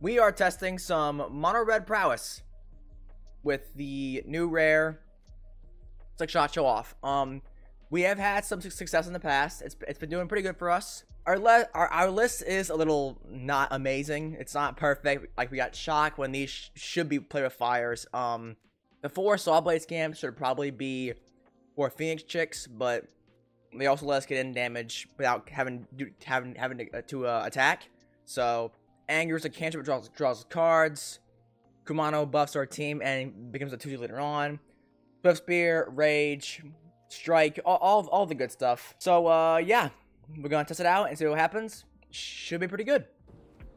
we are testing some Mono-Red Prowess with the new rare Slickshot Showoff. We have had some success in the past. It's been doing pretty good for us. Our list is a little not amazing. It's not perfect. Like, we got Shock when these should be played with fires. The 4 Sawblade Scamps should probably be 4 Phoenix Chicks, but they also let us get in damage without having to attack. So Anger's a cantrip, draws cards. Kumano buffs our team and becomes a 2/2 later on. Swift Spear, Rage, Strike, all the good stuff. So yeah, we're gonna test it out and see what happens. Should be pretty good.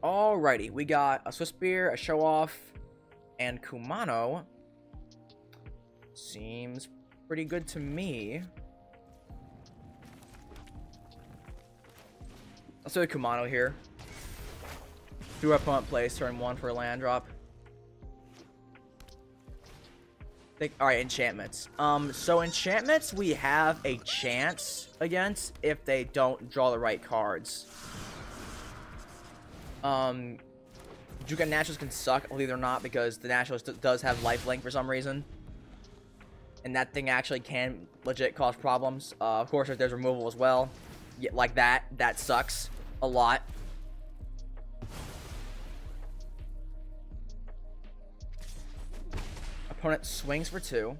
Alrighty, we got a Swift Spear, a Showoff, and Kumano. Seems pretty good to me. Let's do a Kumano here. Do our opponent plays turn 1 for a land drop. Alright, enchantments. So enchantments we have a chance against if they don't draw the right cards. Juka Naturals can suck, believe it or not, because the Naturalist does have lifelink for some reason. And that thing actually can legit cause problems. Of course, if there's removal as well. Yeah, like that sucks a lot. Opponent swings for 2.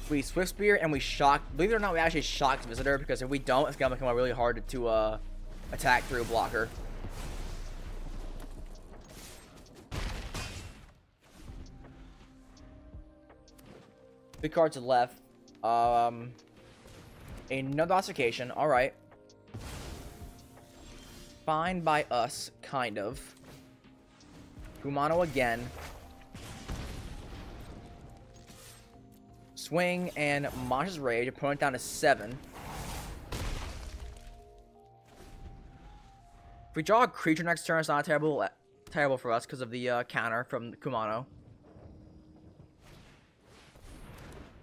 We Swift Spear and we shock. Believe it or not, we actually shocked Visitor, because if we don't, it's gonna become really hard to attack through a blocker. Big card to the left. Another Ossification. Alright. Fine by us, kind of. Kumano again. Swing and Masha's Rage. Opponent down to 7. If we draw a creature next turn, it's not terrible for us because of the counter from Kumano.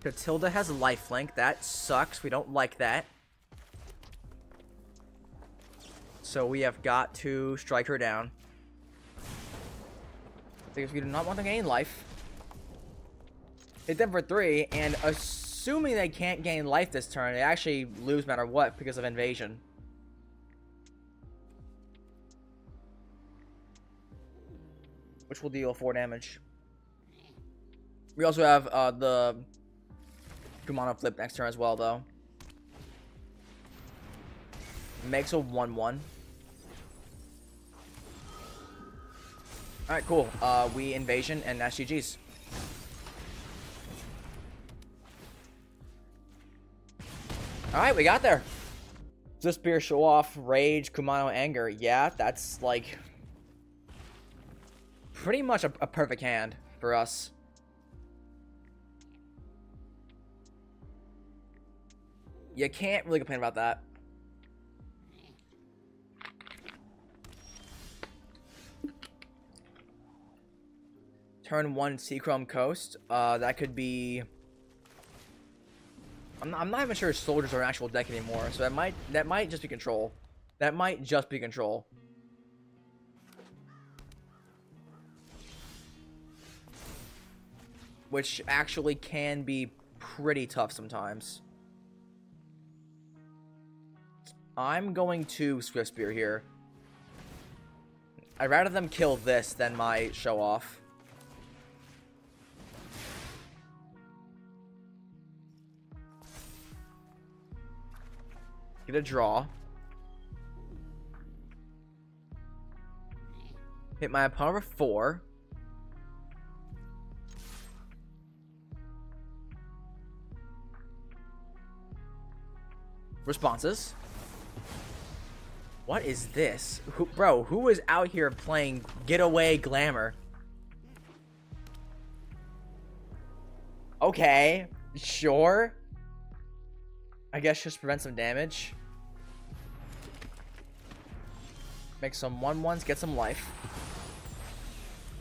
Catilda has lifelink. That sucks. We don't like that. So we have got to strike her down. Because we do not want to gain life. Hit them for 3, and assuming they can't gain life this turn, they actually lose no matter what because of invasion. Which will deal 4 damage. We also have the Kumano flip next turn as well, though. Makes a 1/1. Alright, cool. We invasion and SGGs. Alright, we got there. Swift Spear, Showoff, Rage, Kumano, Anger. Yeah, that's like pretty much a perfect hand for us. You can't really complain about that. Turn 1 Seachrome Coast. That could be. I'm not even sure soldiers are an actual deck anymore, so that might just be control. That might just be control. Which actually can be pretty tough sometimes. I'm going to Swift Spear here. I'd rather them kill this than my Showoff. Get a draw. Hit my opponent for 4. Responses. What is this? Who is out here playing Getaway Glamour? Okay, sure. I guess just prevent some damage. Make some 1/1s, get some life.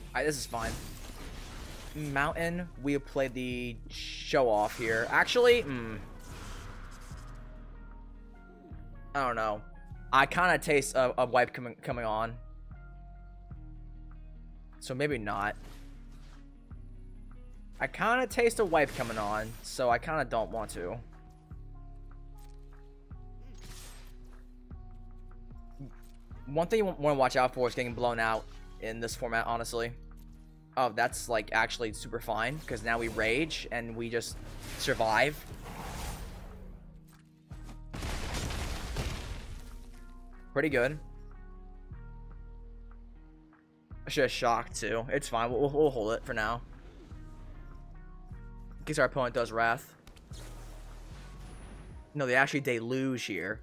Alright, this is fine. Mountain, we play the Showoff here. Actually, I don't know. I kind of taste a wipe coming on. So maybe not. I kind of taste a wipe coming on, so I kind of don't want to. One thing you want to watch out for is getting blown out in this format, honestly. Oh, that's like actually super fine, because now we rage and we just survive. Pretty good. I should have shocked too. It's fine. We'll hold it for now. In case our opponent does Wrath. No, they actually deluge here.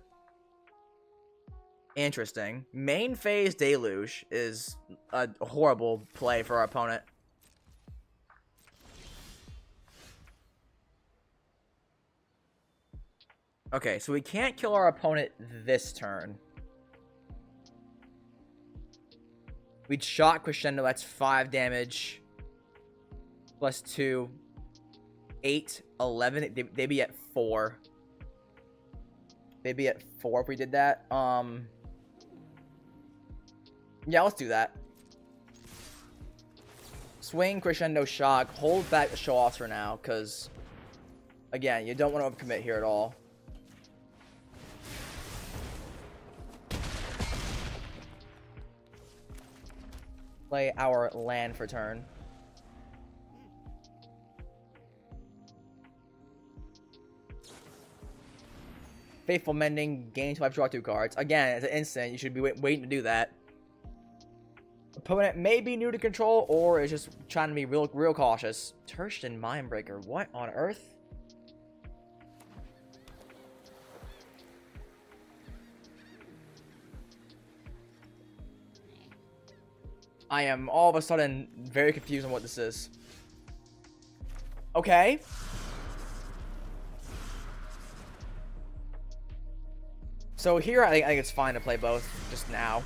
Interesting. Main phase deluge is a horrible play for our opponent. Okay, so we can't kill our opponent this turn. We'd shot Crescendo, that's 5 damage. Plus 2. 8, 11. They'd be at 4. They'd be at 4 if we did that. Yeah, let's do that. Swing, Crescendo, shock. Hold back the show-offs for now, because, again, you don't want to overcommit here at all. Play our land for turn. Faithful Mending, gain 5, draw 2 cards. Again, it's an instant. You should be waiting to do that. Opponent may be new to control, or is just trying to be real cautious. Tertian Mindbreaker. What on earth? I am all of a sudden very confused on what this is. Okay. So here, I think it's fine to play both just now.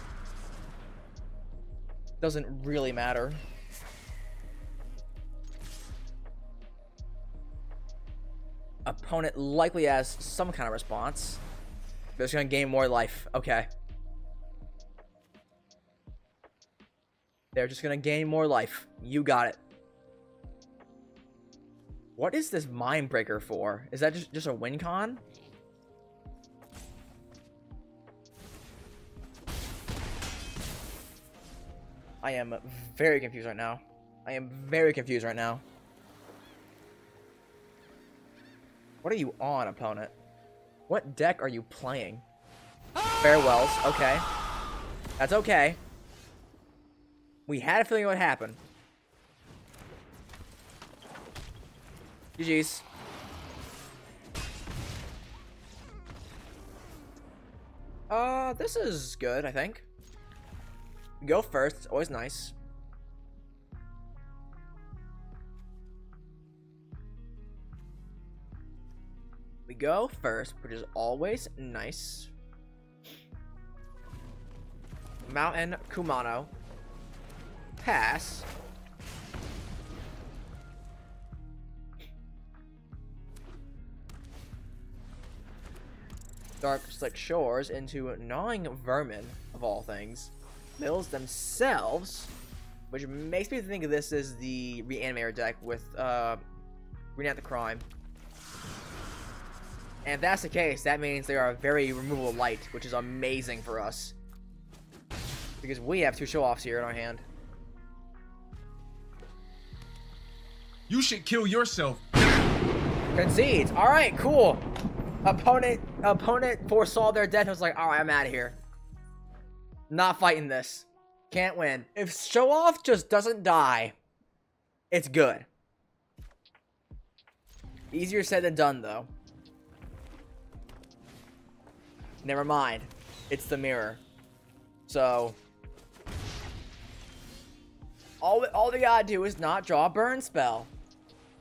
Doesn't really matter. Opponent likely has some kind of response. They're just gonna gain more life. Okay. They're just gonna gain more life. You got it. What is this Mindbreaker for? Is that just a win con? I am very confused right now. I am very confused right now. What are you on, opponent? What deck are you playing? Farewells. Okay. That's okay. We had a feeling it would happen. GG's. This is good, I think. Go first, it's always nice. We go first, which is always nice. Mountain Kumano. Pass. Dark Slick Shores into Gnawing Vermin, of all things. Mills themselves, which makes me think of this as the Reanimator deck with Renat the Crime. And if that's the case, that means they are very removable light, which is amazing for us. Because we have 2 show-offs here in our hand. You should kill yourself. Concedes. Alright, cool. Opponent foresaw their death and was like, alright, I'm out of here. Not fighting this. Can't win. If Showoff just doesn't die, it's good. Easier said than done, though. Never mind. It's the mirror. So, all they gotta do is not draw a burn spell.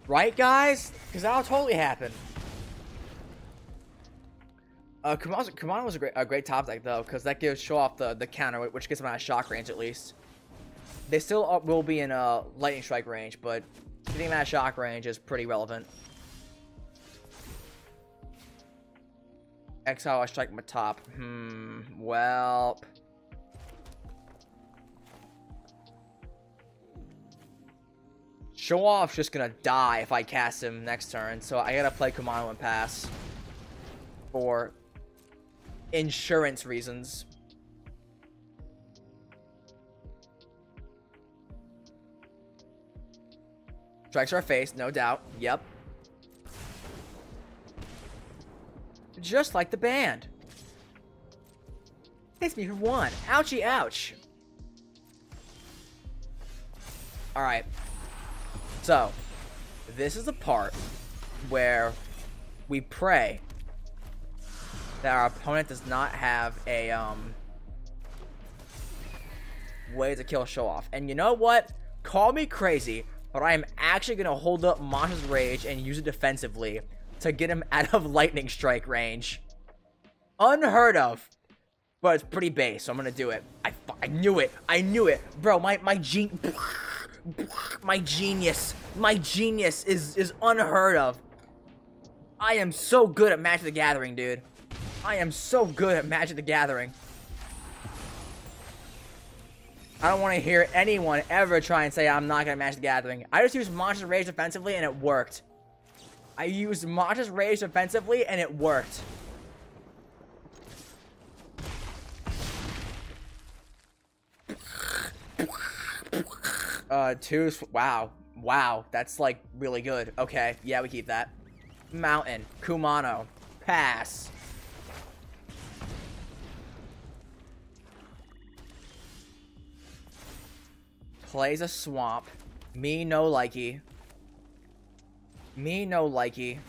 Right, guys? Because that'll totally happen. Kumano was a great top deck, though, because that gives Showoff the counter, which gets them out of shock range, at least. They still will be in a lightning strike range, but getting them out of shock range is pretty relevant. Exile or strike my top. Well. Showoff's just gonna die if I cast him next turn, so I gotta play Kumano and pass. For insurance reasons. Strikes our face, no doubt. Yep. Just like the band. Hits me for 1. Ouchie, ouch. Alright. So, this is the part where we pray that our opponent does not have a way to kill Showoff. And you know what? Call me crazy, but I am actually going to hold up Masha's Rage and use it defensively to get him out of lightning strike range. Unheard of, but it's pretty base, so I'm going to do it. I knew it. I knew it. Bro, my genius is unheard of. I am so good at Magic the Gathering, dude. I am so good at Magic the Gathering. I don't want to hear anyone ever try and say I'm not going to Magic the Gathering. I just used Masha's Rage defensively and it worked. I used Masha's Rage defensively and it worked. Wow, that's like really good. Okay, yeah, we keep that. Mountain, Kumano, pass. Plays a swamp. Me no likey. Me no likey.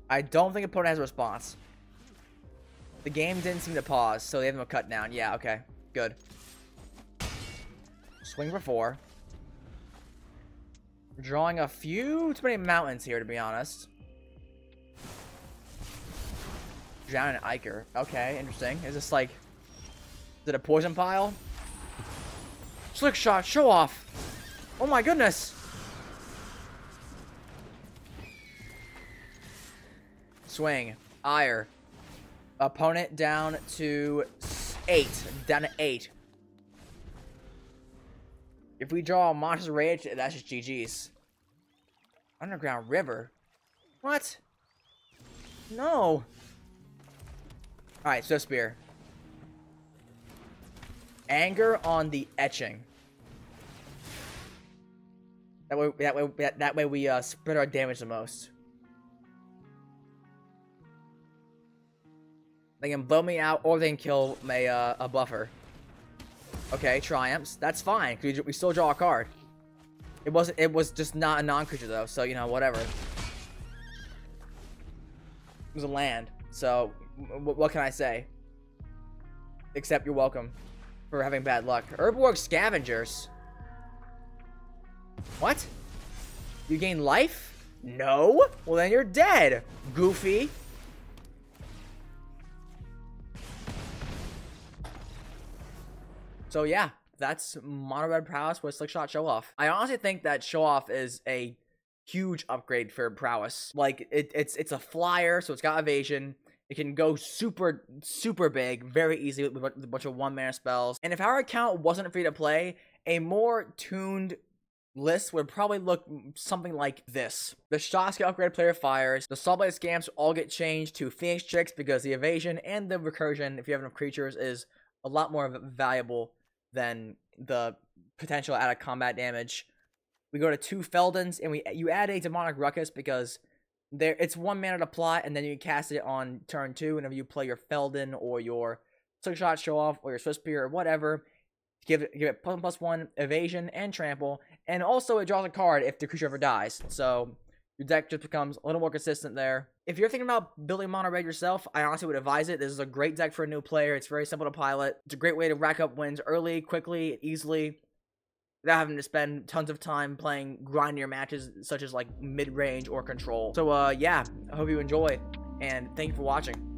I don't think opponent has a response. The game didn't seem to pause, so they have them a cut down. Yeah, okay. Good. Swing for 4. Drawing a few too many mountains here, to be honest. Drown an Iker. Okay, interesting. Is this like... Is it a poison pile? Slickshot Showoff! Oh my goodness! Swing. Ire. Opponent down to 8. Down to 8. If we draw Masha's Rage, that's just GG's. Underground River? What? No! Alright, so Spear. Anger on the etching. That way we spread our damage the most. They can blow me out, or they can kill a buffer. Okay, triumphs. That's fine. We still draw a card. It was just not a non-creature though, so you know, whatever. It was a land, so what can I say? Except you're welcome for having bad luck. Herborg Scavengers. What? You gain life? No? Well then you're dead, goofy. So yeah, that's Mono-Red Prowess with Slickshot Showoff. I honestly think that Showoff is a huge upgrade for Prowess. Like, it's a flyer, so it's got evasion. It can go super big, very easily with a bunch of 1-mana spells. And if our account wasn't free to play, a more tuned list would probably look something like this. The shots get upgraded player fires. The Soulblade Scamps all get changed to Phoenix Tricks because the evasion and the recursion, if you have enough creatures, is a lot more valuable than the potential out of combat damage. We go to 2 Feldons, and you add a Demonic Ruckus because it's 1 mana to plot, and then you cast it on turn 2 whenever you play your Feldon or your Slickshot Showoff or your Swift Spear or whatever. Give it +1 evasion and trample, and also it draws a card if the creature ever dies. So your deck just becomes a little more consistent there. If you're thinking about building Mono-Red yourself, I honestly would advise it. This is a great deck for a new player. It's very simple to pilot. It's a great way to rack up wins early, quickly, easily, without having to spend tons of time playing grindier matches such as like mid-range or control. So yeah, I hope you enjoy, and thank you for watching.